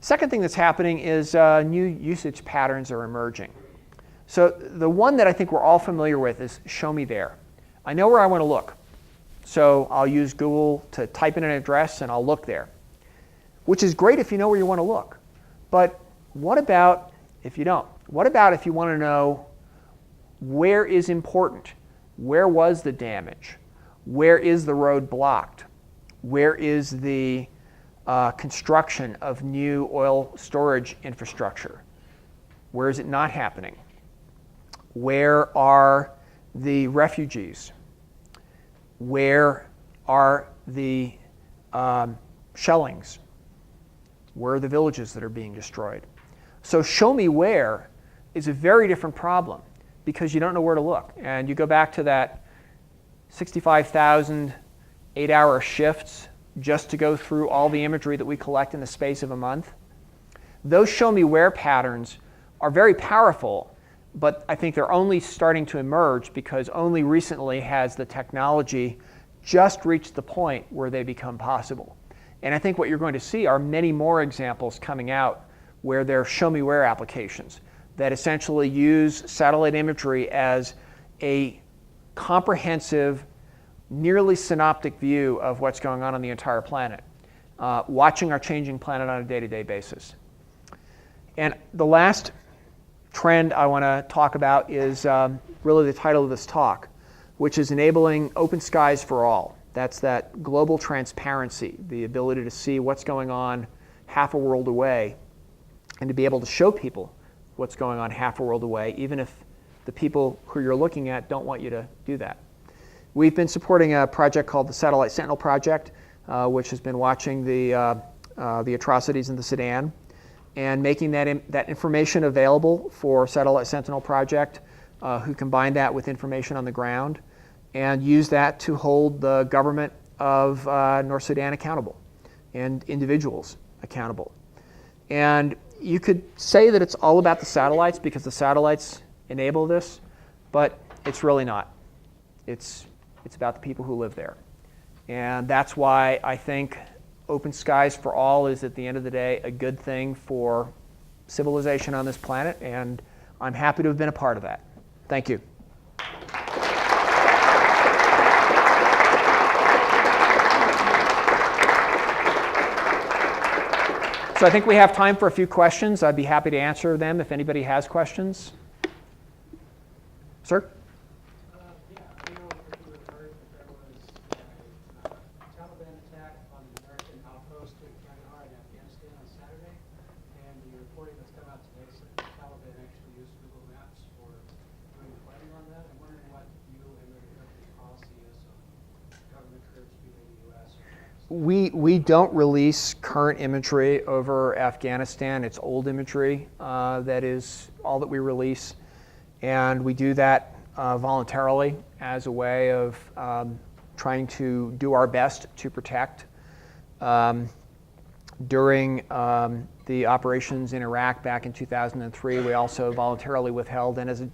Second thing that's happening is new usage patterns are emerging. So the one that I think we're all familiar with is show me there. I know where I want to look. So I'll use Google to type in an address and I'll look there, which is great if you know where you want to look. But what about if you don't? What about if you want to know where is important? Where was the damage? Where is the road blocked? Where is the construction of new oil storage infrastructure? Where is it not happening? Where are the refugees? Where are the shellings? Where are the villages that are being destroyed? So show me where is a very different problem because you don't know where to look. And you go back to that 65,000 8-hour shifts just to go through all the imagery that we collect in the space of a month. Those show me where patterns are very powerful, but I think they're only starting to emerge because only recently has the technology just reached the point where they become possible. And I think what you're going to see are many more examples coming out where there are show me where applications that essentially use satellite imagery as a comprehensive, nearly synoptic view of what's going on the entire planet, watching our changing planet on a day-to-day basis. And the last trend I want to talk about is really the title of this talk, which is enabling open skies for all. That's that global transparency, the ability to see what's going on half a world away and to be able to show people what's going on half a world away, even if the people who you're looking at don't want you to do that. We've been supporting a project called the Satellite Sentinel Project, which has been watching the atrocities in the Sudan and making that information available for Satellite Sentinel Project, who combine that with information on the ground and use that to hold the government of North Sudan accountable and individuals accountable. And you could say that it's all about the satellites because the satellites enable this, but it's really not. It's about the people who live there. And that's why I think open skies for all is, at the end of the day, a good thing for civilization on this planet, and I'm happy to have been a part of that. Thank you. So I think we have time for a few questions. I'd be happy to answer them if anybody has questions. Sir?
Yeah, I don't know if you had heard that there was a Taliban attack on the American outpost in Kandahar in Afghanistan on Saturday, and the reporting that's come out today said the Taliban actually used Google Maps for doing the fighting on that. I'm wondering what you and the country's policy is on government troops leaving the U.S.
We don't release current imagery over Afghanistan. It's old imagery that is all that we release. And we do that voluntarily as a way of trying to do our best to protect. During the operations in Iraq back in 2003, we also voluntarily withheld. And as a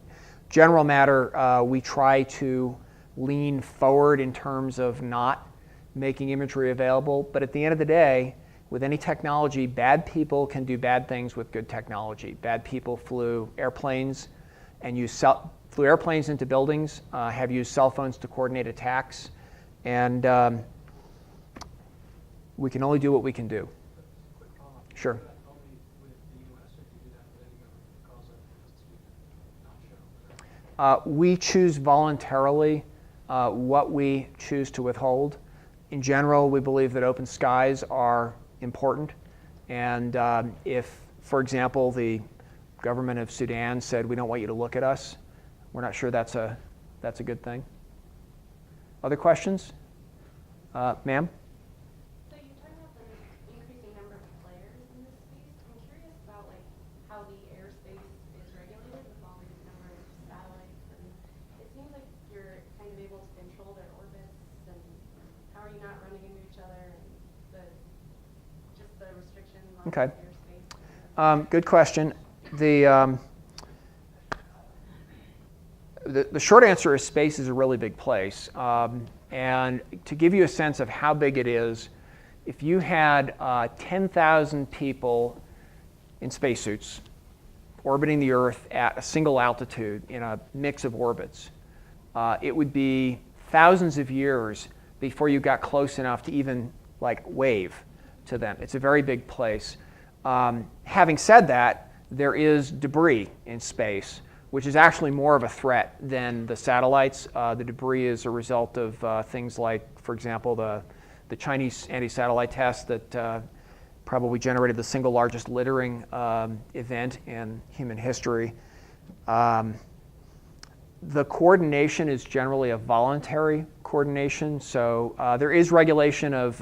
general matter, we try to lean forward in terms of not making imagery available. But at the end of the day, with any technology, bad people can do bad things with good technology. Bad people flew airplanes and flew airplanes into buildings, have used cell phones to coordinate attacks, and we can only do what we can do.
Quick follow-up.
Sure.
Do that only with the U.S. or do you do that with any government that calls up to not show?
We choose voluntarily what we choose to withhold. In general, we believe that open skies are important, and if, for example, the government of Sudan said, we don't want you to look at us, we're not sure that's a good thing. Other questions? Ma'am?
So you talked about the increasing number of players in this space. I'm curious about how the airspace is regulated
Okay. Good question. The short answer is space is a really big place. And to give you a sense of how big it is, if you had 10,000 people in spacesuits orbiting the Earth at a single altitude in a mix of orbits, it would be thousands of years before you got close enough to even wave to them. It's a very big place. Having said that, there is debris in space, which is actually more of a threat than the satellites. The debris is a result of things like, for example, the Chinese anti-satellite test that probably generated the single largest littering event in human history. The coordination is generally a voluntary coordination, so there is regulation of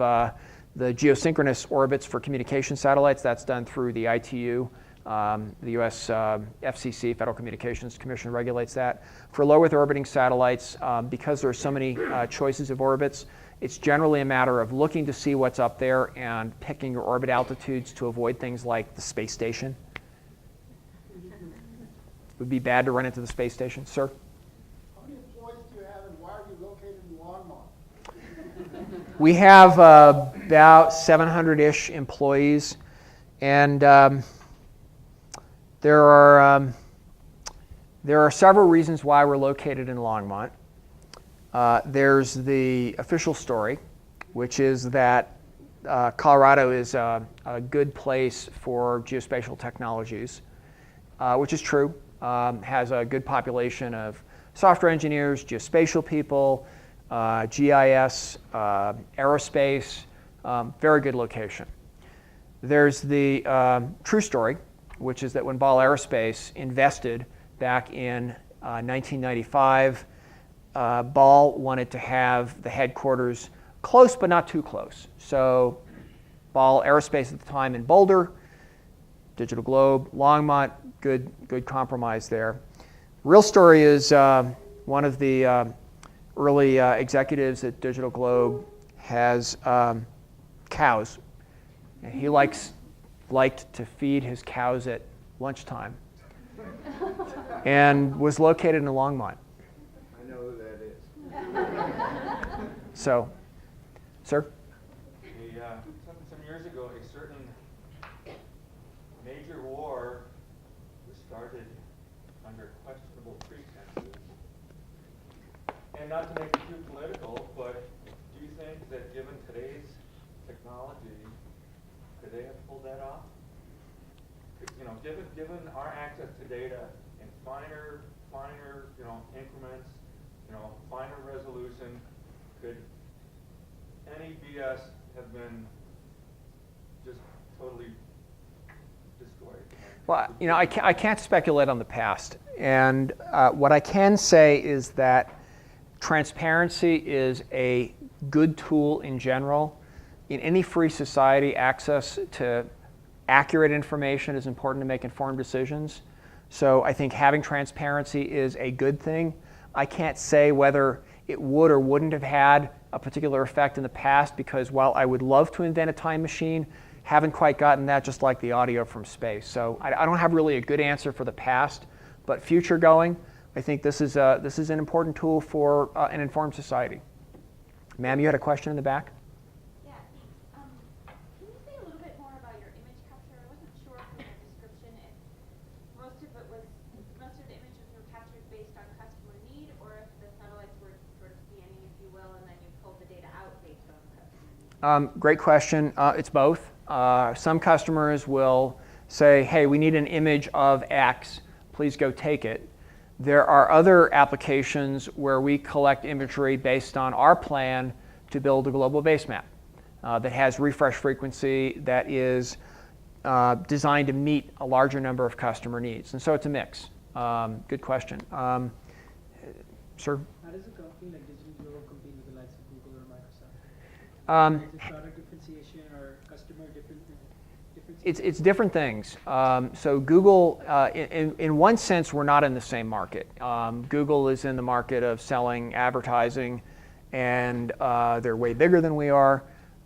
the geosynchronous orbits for communication satellites. That's done through the ITU. The US FCC, Federal Communications Commission, regulates that. For low Earth orbiting satellites, because there are so many choices of orbits, it's generally a matter of looking to see what's up there and picking your orbit altitudes to avoid things like the space station. It would be bad to run into the space station. Sir?
How many employees do you have and why are you located in Longmont?
We have about 700-ish employees, and there are several reasons why we're located in Longmont. There's the official story, which is that Colorado is a good place for geospatial technologies, which is true. Has a good population of software engineers, geospatial people, GIS, aerospace, very good location. There's the true story, which is that when Ball Aerospace invested back in 1995, Ball wanted to have the headquarters close but not too close. So Ball Aerospace at the time in Boulder, DigitalGlobe, Longmont, good compromise there. Real story is one of the early executives at DigitalGlobe has cows. And he liked to feed his cows at lunchtime and was located in Longmont.
I know who that is.
So, sir?
Some years ago, a certain major war was started under questionable pretenses. And not to make it too political, but do you think that given today's technology, could they have pulled that off? Given our access to data in finer increments, finer resolution, could any BS have been just totally destroyed?
Well, I can't speculate on the past. And what I can say is that transparency is a good tool in general. In any free society, access to accurate information is important to make informed decisions. So I think having transparency is a good thing. I can't say whether it would or wouldn't have had a particular effect in the past, because while I would love to invent a time machine, haven't quite gotten that, just like the audio from space. So I don't have really a good answer for the past, but future going, I think this is an important tool for an informed society. Ma'am, you had a question in the back?
Yeah, thanks. Can you say a little bit more about your image capture? I wasn't sure from the description if most of the images were captured based on customer need, or if the satellites were sort of scanning, if you will, and then you pulled the data out based on customer need.
Great question. It's both. Some customers will say, hey, we need an image of X, please go take it. There are other applications where we collect imagery based on our plan to build a global base map that has refresh frequency that is designed to meet a larger number of customer needs. And so it's a mix. Good question. Sir?
How does a company like DigitalGlobe compete with the likes of Google or Microsoft? Is it product differentiation or customer different?
It's different things. So Google, in one sense, we're not in the same market. Google is in the market of selling advertising, and they're way bigger than we are.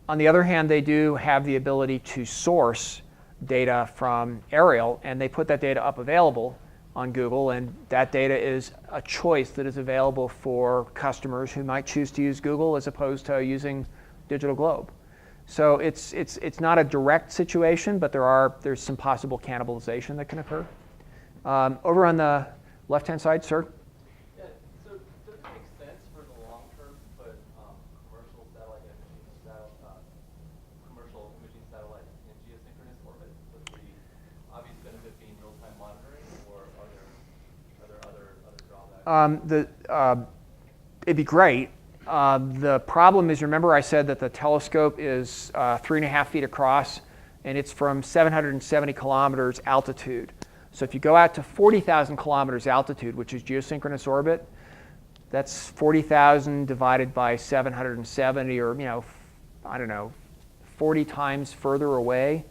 On the other hand, they do have the ability to source data from aerial, and they put that data up available on Google, and that data is a choice that is available for customers who might choose to use Google as opposed to using DigitalGlobe. So it's not a direct situation, but there's some possible cannibalization that can occur. Over on the left-hand side, sir.
Yeah, so does it make sense for the long term to put commercial imaging satellites in geosynchronous orbit, with the obvious benefit being real-time monitoring, or are there other drawbacks?
It'd be great. The problem is, remember I said that the telescope is 3.5 feet across, and it's from 770 kilometers altitude. So if you go out to 40,000 kilometers altitude, which is geosynchronous orbit, that's 40,000 divided by 770, or I don't know, 40 times further away.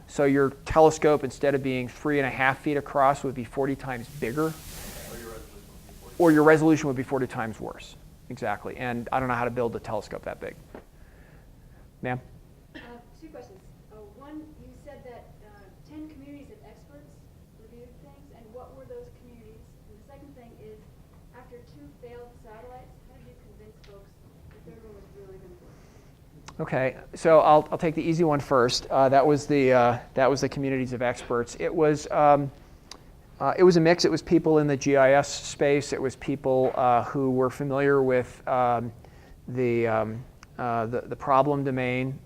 So your telescope, instead of being 3.5 feet across, would be 40 times bigger. Or your resolution would be 40 times worse. Exactly. And I don't know how to build a telescope that big. Ma'am?
Two questions. One, you said that 10 communities of experts reviewed things, and what were those communities? And the second thing is, after 2 failed satellites, how did you convince folks the third one was really going to work?
Okay, so I'll take the easy one first. That was the communities of experts. It was a mix. It was people in the GIS space. It was people who were familiar with the problem domain.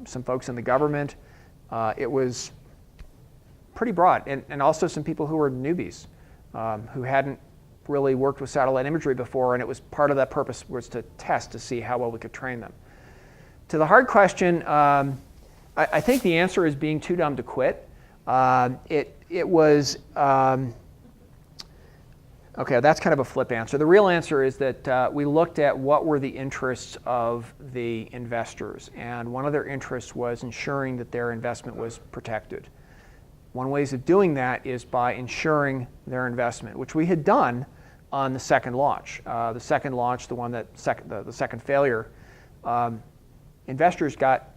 Some folks in the government. It was pretty broad, and also some people who were newbies, who hadn't really worked with satellite imagery before, and it was part of that purpose was to test to see how well we could train them. To the hard question, I think the answer is being too dumb to quit. It was, okay, that's kind of a flip answer. The real answer is that we looked at what were the interests of the investors, and one of their interests was ensuring that their investment was protected. One way of doing that is by ensuring their investment, which we had done on the second launch. The second launch, the one that the second failure, investors got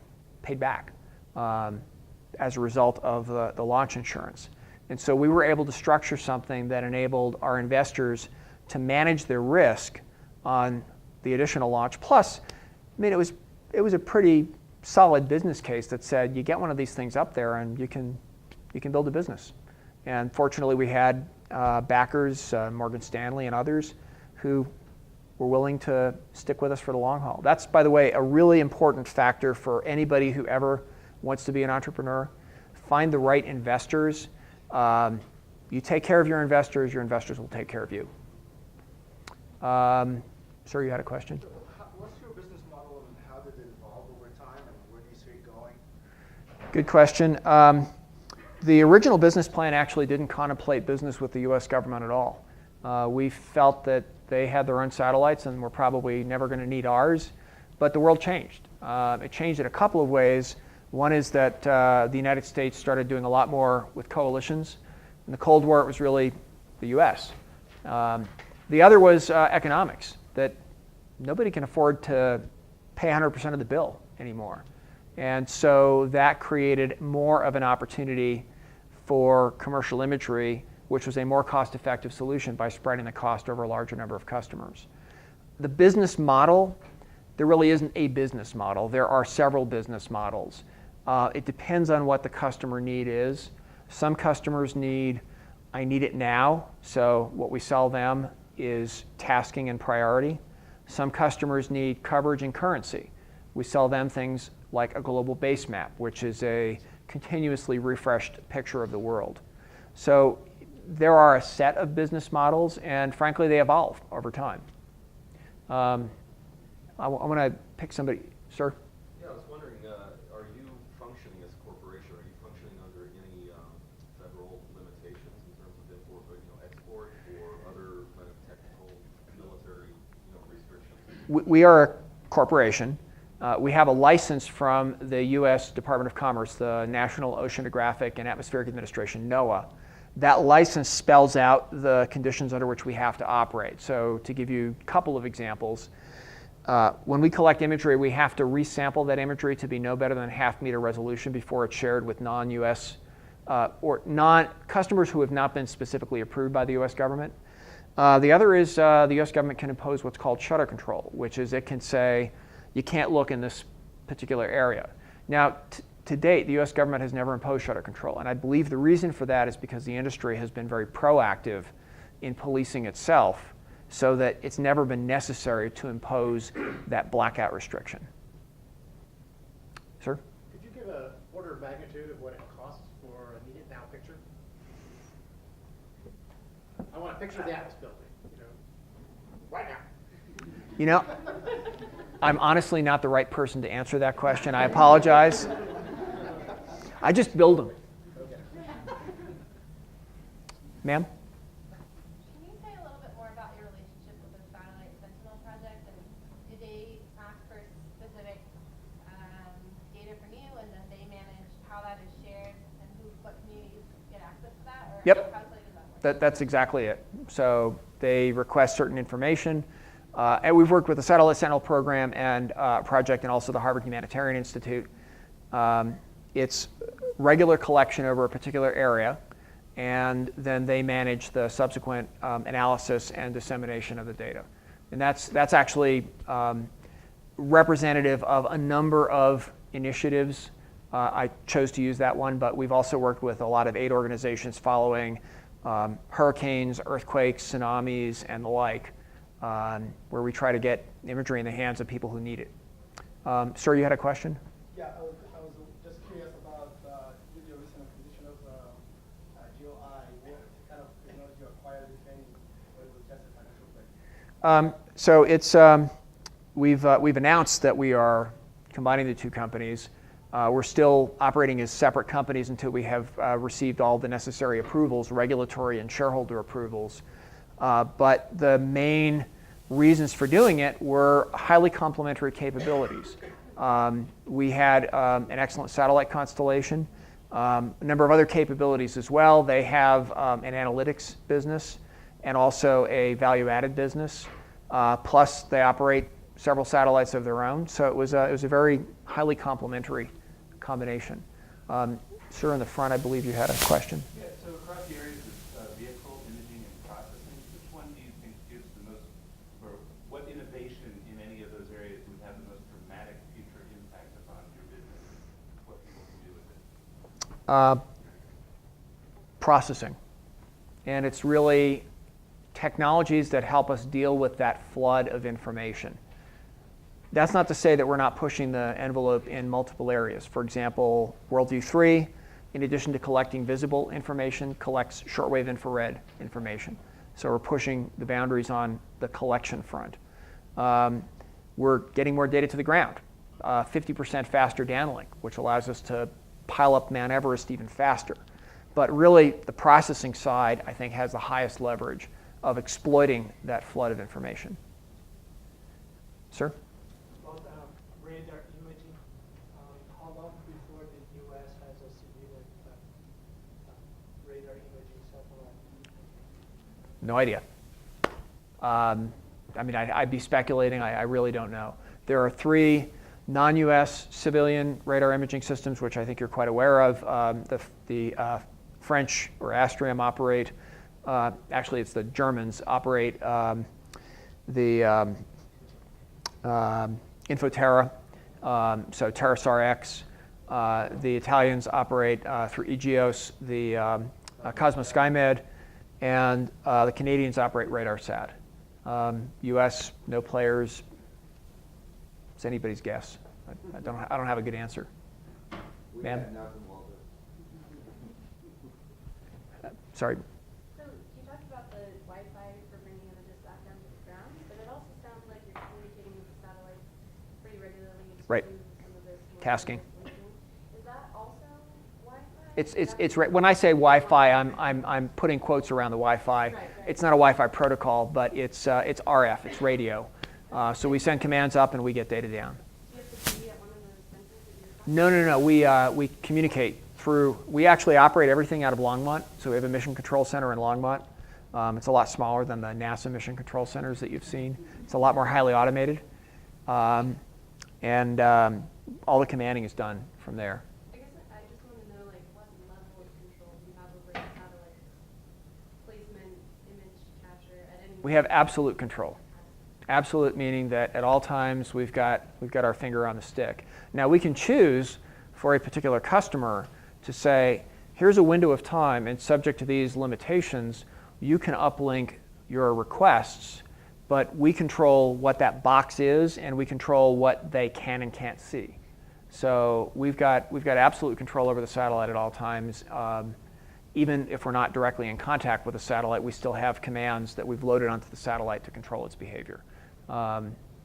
paid back as a result of the launch insurance. And so we were able to structure something that enabled our investors to manage their risk on the additional launch. Plus, I mean, it was a pretty solid business case that said you get one of these things up there and you can build a business. And fortunately, we had backers, Morgan Stanley and others, who were willing to stick with us for the long haul. That's, by the way, a really important factor for anybody who ever wants to be an entrepreneur. Find the right investors. You take care of your investors will take care of you. Sir, you had a question?
What's your business model and how did it evolve over time, and where do you see it going?
Good question. The original business plan actually didn't contemplate business with the US government at all. We felt that they had their own satellites and were probably never going to need ours, but the world changed. It changed in a couple of ways. One is that the United States started doing a lot more with coalitions. In the Cold War, it was really the US. The other was economics, that nobody can afford to pay 100% of the bill anymore. And so that created more of an opportunity for commercial imagery, which was a more cost-effective solution by spreading the cost over a larger number of customers. The business model, there really isn't a business model. There are several business models. It depends on what the customer need is. Some customers need, I need it now, so what we sell them is tasking and priority. Some customers need coverage and currency. We sell them things like a global base map, which is a continuously refreshed picture of the world. So there are a set of business models, and frankly, they evolve over time. I want to pick somebody. Sir?
Yeah, I was wondering, are you functioning as a corporation? Are you functioning under any federal limitations in terms of import, export, or other kind of technical, military, restrictions?
We are a corporation. We have a license from the U.S. Department of Commerce, the National Oceanographic and Atmospheric Administration, NOAA. That license spells out the conditions under which we have to operate. So to give you a couple of examples, when we collect imagery, we have to resample that imagery to be no better than 0.5 meter resolution before it's shared with non-U.S. or customers who have not been specifically approved by the U.S. government. The other is the U.S. government can impose what's called shutter control, which is it can say you can't look in this particular area. Now, to date, the U.S. government has never imposed shutter control, and I believe the reason for that is because the industry has been very proactive in policing itself, so that it's never been necessary to impose that blackout restriction. Sir?
Could you give an order of magnitude of what it costs for a need it now picture? I want a picture of the Atlas building, right now.
You know, I'm honestly not the right person to answer that question. I apologize. I just build them.
Okay.
Ma'am?
Can you say a little bit more about your relationship with the Satellite Sentinel project, and do they ask for specific data from you, and then they manage how that is shared, and what communities get access to that? Or
Yep.
how does that work?
That's exactly it. So they request certain information, and we've worked with the Satellite Sentinel program and project, and also the Harvard Humanitarian Institute. It's regular collection over a particular area, and then they manage the subsequent analysis and dissemination of the data. And that's actually representative of a number of initiatives. I chose to use that one, but we've also worked with a lot of aid organizations following hurricanes, earthquakes, tsunamis, and the like, where we try to get imagery in the hands of people who need it. Sir, you had a question?
Yeah, I was just curious about with your recent acquisition of GeoEye, what kind of technology you acquired, if any, or it was just a financial play?
So it's we've announced that we are combining the two companies. We're still operating as separate companies until we have received all the necessary approvals, regulatory and shareholder approvals. But the main reasons for doing it were highly complementary capabilities. We had an excellent satellite constellation, a number of other capabilities as well. They have an analytics business and also a value-added business. Plus, they operate several satellites of their own. So it was a very highly complementary combination. Sir, in the front, I believe you had a question.
Yeah, so across the areas of vehicle imaging and processing, which one do you think gives the most, or what innovation in any of those areas would have the most dramatic future impact upon your business, and what people can do with it?
Processing. And it's really technologies that help us deal with that flood of information. That's not to say that we're not pushing the envelope in multiple areas. For example, Worldview 3, in addition to collecting visible information, collects shortwave infrared information. So we're pushing the boundaries on the collection front. We're getting more data to the ground, 50% faster downlink, which allows us to pile up Mount Everest even faster. But really, the processing side, I think, has the highest leverage of exploiting that flood of information. Sir?
About radar imaging, how long before the U.S. has a civilian radar imaging satellite?
No idea. I mean, I'd be speculating. I really don't know. There are 3 non-U.S. civilian radar imaging systems, which I think you're quite aware of. The French, or Astrium, operate. Actually, it's the Germans operate the Infoterra, so TerraStar X. The Italians operate through Aegeos, the Cosmos SkyMed, and the Canadians operate RadarSat. U.S., no players. It's anybody's guess. I don't have a good answer. Ma'am? Sorry.
So you talked about the Wi-Fi for bringing images back down to the ground, but it also sounds like you're communicating with the satellites pretty regularly to
Right.
do some of this more
Tasking.
Is that also Wi-Fi?
It's when I say Wi-Fi, I'm putting quotes around the Wi-Fi.
Right.
It's not a Wi-Fi protocol, but it's RF. It's radio. So we send commands up and we get data down.
Do you have to be at one of those centers that you're talking
No. We communicate through. We actually operate everything out of Longmont. So we have a mission control center in Longmont. It's a lot smaller than the NASA mission control centers that you've seen. It's a lot more highly automated, and all the commanding is done from there.
I guess I just want to know, like, what level of control
We have absolute control. Absolute meaning that at all times we've got our finger on the stick. Now we can choose for a particular customer to say, here's a window of time, and subject to these limitations, you can uplink your requests, but we control what that box is, and we control what they can and can't see. So we've got absolute control over the satellite at all times. Even if we're not directly in contact with the satellite, we still have commands that we've loaded onto the satellite to control its behavior.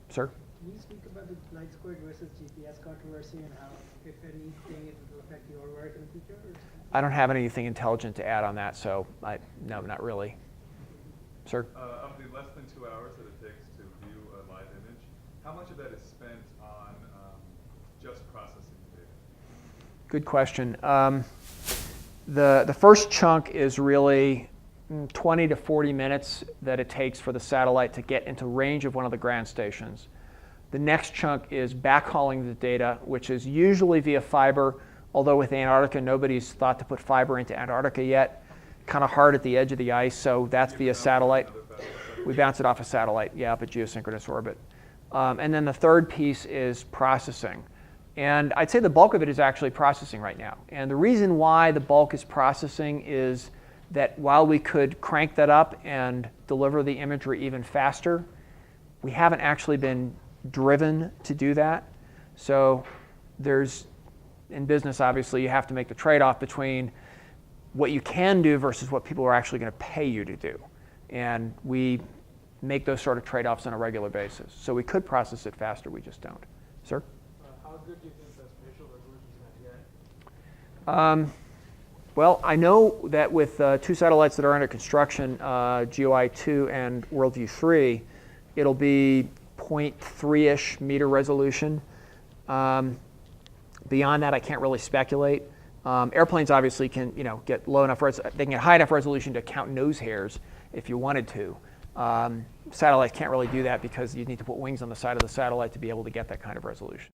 Sir?
Can you speak about the light squared versus GPS controversy and how, if anything, it will affect your work in the future?
I don't have anything intelligent to add on that, so no, not really. Sir?
Of the less than 2 hours that it takes to view a live image, how much of that is spent on just processing the data?
Good question. The first chunk is really 20 to 40 minutes that it takes for the satellite to get into range of one of the ground stations. The next chunk is backhauling the data, which is usually via fiber, although with Antarctica, nobody's thought to put fiber into Antarctica yet. Kind of hard at the edge of the ice, so that's via satellite. We bounce it off a satellite, yeah, up at geosynchronous orbit. And then the third piece is processing. And I'd say the bulk of it is actually processing right now. And the reason why the bulk is processing is that while we could crank that up and deliver the imagery even faster, we haven't actually been driven to do that. So there's, in business, obviously, you have to make the trade-off between what you can do versus what people are actually going to pay you to do. And we make those sort of trade-offs on a regular basis. So we could process it faster, we just don't. Sir?
How good do you think the spatial resolution is going to get?
Well, I know that with two satellites that are under construction, GeoEye-2 and WorldView 3, it'll be 0.3-ish meter resolution. Beyond that, I can't really speculate. Airplanes obviously can, get low enough, they can get high enough resolution to count nose hairs if you wanted to. Satellites can't really do that because you need to put wings on the side of the satellite to be able to get that kind of resolution.